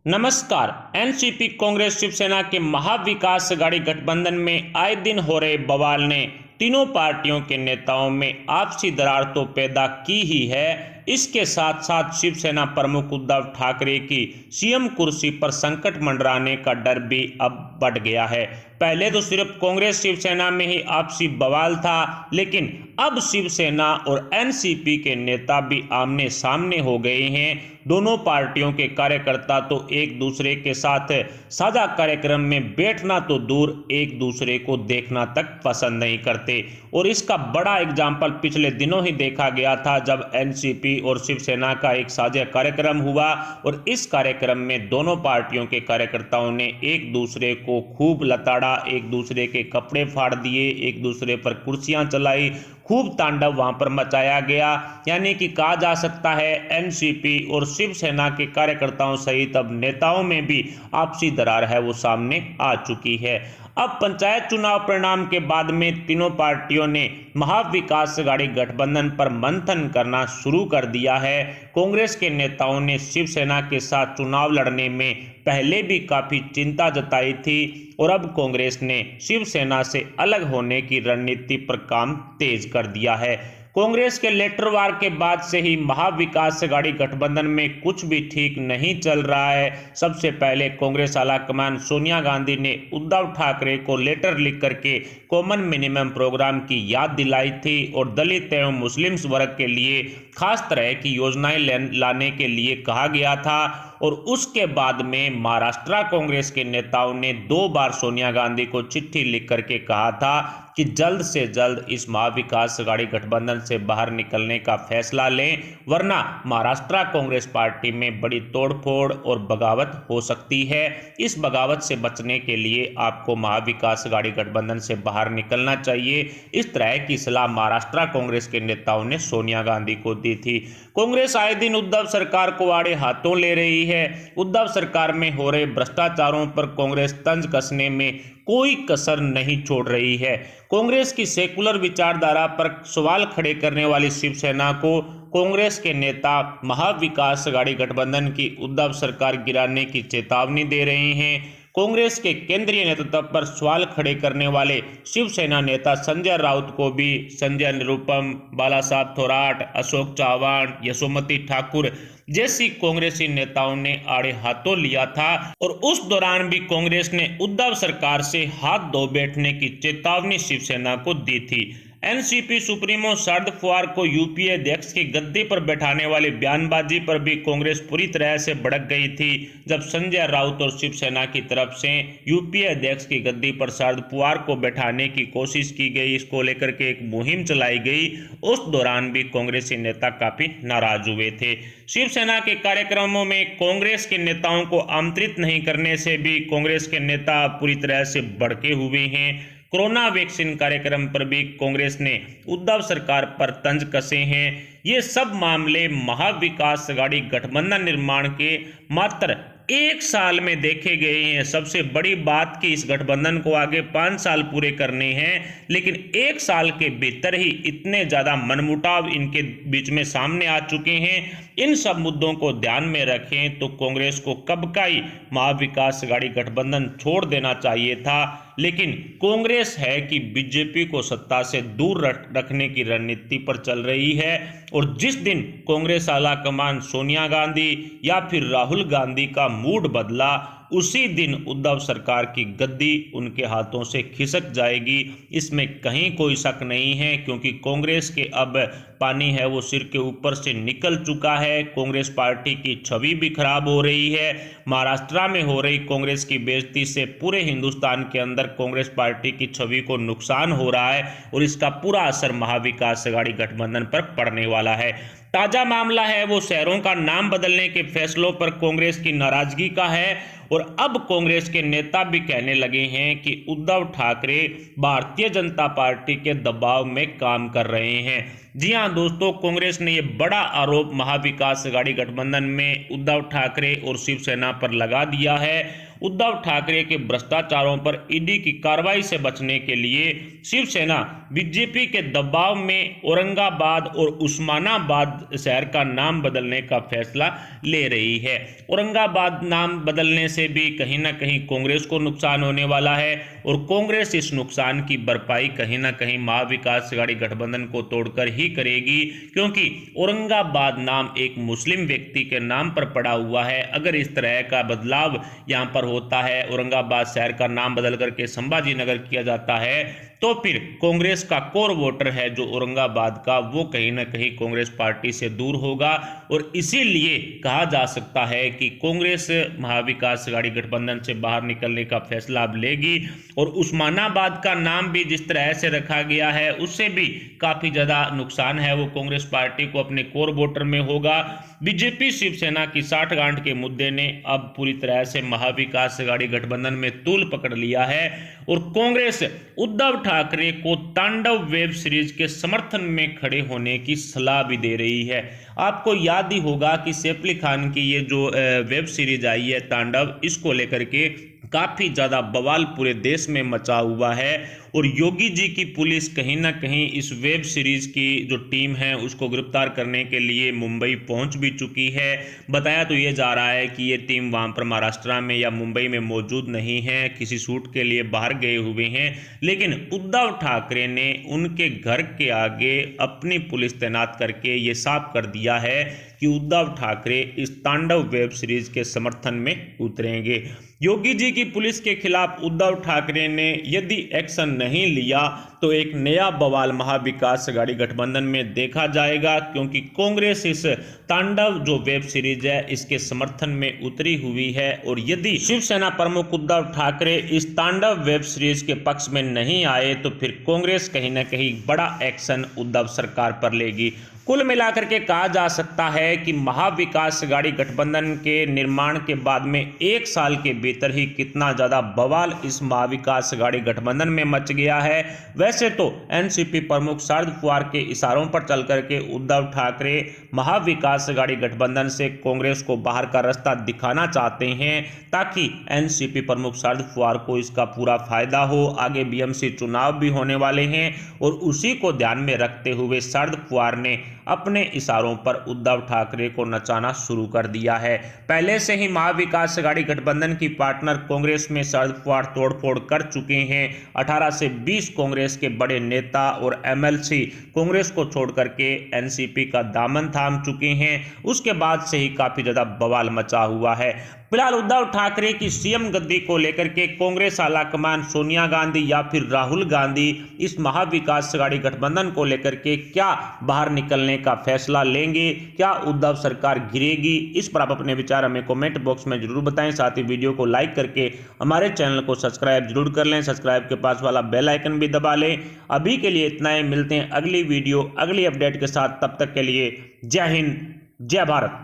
नमस्कार। एनसीपी कांग्रेस शिवसेना के महाविकास अघाड़ी गठबंधन में आए दिन हो रहे बवाल ने तीनों पार्टियों के नेताओं में आपसी दरार तो पैदा की ही है, इसके साथ साथ शिवसेना प्रमुख उद्धव ठाकरे की सीएम कुर्सी पर संकट मंडराने का डर भी अब बढ़ गया है। पहले तो सिर्फ कांग्रेस शिवसेना में ही आपसी बवाल था, लेकिन अब शिवसेना और एनसीपी के नेता भी आमने सामने हो गए हैं। दोनों पार्टियों के कार्यकर्ता तो एक दूसरे के साथ साझा कार्यक्रम में बैठना तो दूर, एक दूसरे को देखना तक पसंद नहीं करते। और इसका बड़ा एग्जाम्पल पिछले दिनों ही देखा गया था, जब एनसीपी और शिवसेना का एक साझा कार्यक्रम हुआ और इस कार्यक्रम में दोनों पार्टियों के कार्यकर्ताओं ने एक दूसरे को खूब लताड़ा, एक दूसरे के कपड़े फाड़ दिए, एक दूसरे पर कुर्सियां चलाई, खूब तांडव वहां पर मचाया गया। यानी कि कहा जा सकता है एनसीपी और शिवसेना के कार्यकर्ताओं सहित अब नेताओं में भी आपसी दरार है वो सामने आ चुकी है। अब पंचायत चुनाव परिणाम के बाद में तीनों पार्टियों ने महाविकास अघाड़ी गठबंधन पर मंथन करना शुरू कर दिया है। कांग्रेस के नेताओं ने शिवसेना के साथ चुनाव लड़ने में पहले भी काफी चिंता जताई थी और अब कांग्रेस ने शिवसेना से अलग होने की रणनीति पर काम तेज कर दिया है। कांग्रेस के लेटर वार के बाद से ही महाविकास अघाड़ी गठबंधन में कुछ भी ठीक नहीं चल रहा है। सबसे पहले कांग्रेस आलाकमान सोनिया गांधी ने उद्धव ठाकरे को लेटर लिख करके कॉमन मिनिमम प्रोग्राम की याद दिलाई थी और दलित एवं मुस्लिम वर्ग के लिए खास तरह की योजनाएं लाने के लिए कहा गया था। और उसके बाद में महाराष्ट्र कांग्रेस के नेताओं ने 2 बार सोनिया गांधी को चिट्ठी लिख करके कहा था कि जल्द से जल्द इस महाविकास अघाड़ी गठबंधन से बाहर निकलने का फैसला लें, वरना महाराष्ट्र कांग्रेस पार्टी में बड़ी तोड़फोड़ और बगावत हो सकती है। इस बगावत से बचने के लिए आपको महाविकास अघाड़ी गठबंधन से बाहर निकलना चाहिए। इस तरह की सलाह महाराष्ट्र कांग्रेस के नेताओं ने सोनिया गांधी को दी थी। कांग्रेस आए दिन उद्धव सरकार को आड़े हाथों ले रही है। उद्धव सरकार में हो रहे भ्रष्टाचारों पर कांग्रेस तंज कसने में कोई कसर नहीं छोड़ रही है। कांग्रेस की सेकुलर विचारधारा पर सवाल खड़े करने वाली शिवसेना को कांग्रेस के नेता महाविकास अघाड़ी गठबंधन की उद्धव सरकार गिराने की चेतावनी दे रहे हैं। कांग्रेस के केंद्रीय नेतृत्व पर सवाल खड़े करने वाले शिवसेना नेता संजय राउत को भी संजय निरुपम, बाला साहब थोराट, अशोक चव्हाण, यशोमती ठाकुर जैसी कांग्रेसी नेताओं ने आड़े हाथों लिया था और उस दौरान भी कांग्रेस ने उद्धव सरकार से हाथ धो बैठने की चेतावनी शिवसेना को दी थी। एनसीपी सुप्रीमो शरद पवार को यूपीए अध्यक्ष की गद्दी पर बैठाने वाली बयानबाजी पर भी कांग्रेस पूरी तरह से भड़क गई थी। जब संजय राउत और शिवसेना की तरफ से यूपीए अध्यक्ष की गद्दी पर शरद पवार को बैठाने की कोशिश की गई, इसको लेकर के एक मुहिम चलाई गई, उस दौरान भी कांग्रेसी नेता काफी नाराज हुए थे। शिवसेना के कार्यक्रमों में कांग्रेस के नेताओं को आमंत्रित नहीं करने से भी कांग्रेस के नेता पूरी तरह से भड़के हुए हैं। कोरोना वैक्सीन कार्यक्रम पर भी कांग्रेस ने उद्धव सरकार पर तंज कसे हैं। ये सब मामले महाविकास अघाड़ी गठबंधन निर्माण के मात्र 1 साल में देखे गए हैं। सबसे बड़ी बात कि इस गठबंधन को आगे 5 साल पूरे करने हैं, लेकिन 1 साल के भीतर ही इतने ज्यादा मनमुटाव इनके बीच में सामने आ चुके हैं। इन सब मुद्दों को ध्यान में रखें तो कांग्रेस को कब का ही महाविकास अघाड़ी गठबंधन छोड़ देना चाहिए था, लेकिन कांग्रेस है कि बीजेपी को सत्ता से दूर रखने की रणनीति पर चल रही है। और जिस दिन कांग्रेस आलाकमान सोनिया गांधी या फिर राहुल गांधी का मूड बदला, उसी दिन उद्धव सरकार की गद्दी उनके हाथों से खिसक जाएगी, इसमें कहीं कोई शक नहीं है। क्योंकि कांग्रेस के अब पानी है वो सिर के ऊपर से निकल चुका है। कांग्रेस पार्टी की छवि भी खराब हो रही है। महाराष्ट्र में हो रही कांग्रेस की बेइज्जती से पूरे हिंदुस्तान के अंदर कांग्रेस पार्टी की छवि को नुकसान हो रहा है और इसका पूरा असर महाविकास अघाड़ी गठबंधन पर पड़ने वाला है। ताजा मामला है वो शहरों का नाम बदलने के फैसलों पर कांग्रेस की नाराजगी का है और अब कांग्रेस के नेता भी कहने लगे हैं कि उद्धव ठाकरे भारतीय जनता पार्टी के दबाव में काम कर रहे हैं। जी हां दोस्तों, कांग्रेस ने यह बड़ा आरोप महाविकास अघाड़ी गठबंधन में उद्धव ठाकरे और शिवसेना पर लगा दिया है उद्धव ठाकरे के भ्रष्टाचारों पर ईडी की कार्रवाई से बचने के लिए शिवसेना बीजेपी के दबाव में औरंगाबाद और उस्मानाबाद शहर का नाम बदलने का फैसला ले रही है। औरंगाबाद नाम बदलने से भी कहीं ना कहीं कांग्रेस को नुकसान होने वाला है और कांग्रेस इस नुकसान की भरपाई कहीं ना कहीं महाविकास अघाड़ी गठबंधन को तोड़कर ही करेगी, क्योंकि औरंगाबाद नाम एक मुस्लिम व्यक्ति के नाम पर पड़ा हुआ है। अगर इस तरह का बदलाव यहां पर होता है, औरंगाबाद शहर का नाम बदल करके संभाजी नगर किया जाता है, तो फिर कांग्रेस का कोर वोटर है जो औरंगाबाद का, वो कहीं ना कहीं कांग्रेस पार्टी से दूर होगा और इसीलिए कहा जा सकता है कि कांग्रेस महाविकास अघाड़ी गठबंधन से बाहर निकलने का फैसला अब लेगी। और उस्मानाबाद का नाम भी जिस तरह से रखा गया है उससे भी काफी ज्यादा नुकसान है वो कांग्रेस पार्टी को अपने कोर वोटर में होगा। बीजेपी शिवसेना की साठगांठ के मुद्दे ने अब पूरी तरह से महाविकास अघाड़ी गठबंधन में तूल पकड़ लिया है और कांग्रेस उद्धव ठाकरे को तांडव वेब सीरीज के समर्थन में खड़े होने की सलाह भी दे रही है। आपको याद ही होगा कि सैफ अली खान की ये जो वेब सीरीज आई है तांडव, इसको लेकर के काफी ज्यादा बवाल पूरे देश में मचा हुआ है और योगी जी की पुलिस कहीं ना कहीं इस वेब सीरीज की जो टीम है उसको गिरफ्तार करने के लिए मुंबई पहुंच भी चुकी है। बताया तो ये जा रहा है कि ये टीम वहां पर महाराष्ट्र में या मुंबई में मौजूद नहीं है, किसी शूट के लिए बाहर गए हुए हैं, लेकिन उद्धव ठाकरे ने उनके घर के आगे अपनी पुलिस तैनात करके ये साफ कर दिया है कि उद्धव ठाकरे इस तांडव वेब सीरीज के समर्थन में उतरेंगे। योगी जी की पुलिस के खिलाफ उद्धव ठाकरे ने यदि एक्शन नहीं लिया तो एक नया बवाल महाविकास अघाड़ी गठबंधन में देखा जाएगा, क्योंकि कांग्रेस इस तांडव जो वेब सीरीज है इसके समर्थन में उतरी हुई है और यदि शिवसेना प्रमुख उद्धव ठाकरे इस तांडव वेब सीरीज के पक्ष में नहीं आए तो फिर कांग्रेस कहीं ना कहीं बड़ा एक्शन उद्धव सरकार पर लेगी। कुल मिलाकर के कहा जा सकता है कि महाविकास अघाड़ी गठबंधन के निर्माण के बाद में एक साल के भीतर ही कितना ज्यादा बवाल इस महाविकास अघाड़ी गठबंधन में मच गया है। वैसे तो एनसीपी प्रमुख शरद पवार के इशारों पर चल करके उद्धव ठाकरे महाविकास अघाड़ी गठबंधन से कांग्रेस को बाहर का रास्ता दिखाना चाहते हैं ताकि एनसीपी प्रमुख शरद पवार को इसका पूरा फायदा हो। आगे बीएमसी चुनाव भी होने वाले हैं और उसी को ध्यान में रखते हुए शरद पवार ने अपने इशारों पर उद्धव ठाकरे को नचाना शुरू कर दिया है। पहले से ही महाविकास अघाड़ी गठबंधन की पार्टनर कांग्रेस में शरद पवार तोड़फोड़ कर चुके हैं। 18 से 20 कांग्रेस के बड़े नेता और एमएलसी कांग्रेस को छोड़ करके एनसीपी का दामन थाम चुके हैं। उसके बाद से ही काफी ज्यादा बवाल मचा हुआ है। फिलहाल उद्धव ठाकरे की सीएम गद्दी को लेकर के कांग्रेस आलाकमान सोनिया गांधी या फिर राहुल गांधी इस महाविकास अघाड़ी गठबंधन को लेकर के क्या बाहर निकलने का फैसला लेंगे, क्या उद्धव सरकार गिरेगी, इस पर आप अपने विचार हमें कमेंट बॉक्स में जरूर बताएं। साथ ही वीडियो को लाइक करके हमारे चैनल को सब्सक्राइब जरूर कर लें, सब्सक्राइब के पास वाला बेल आइकन भी दबा लें। अभी के लिए इतना ही, मिलते हैं अगली वीडियो अगली अपडेट के साथ, तब तक के लिए जय हिंद जय भारत।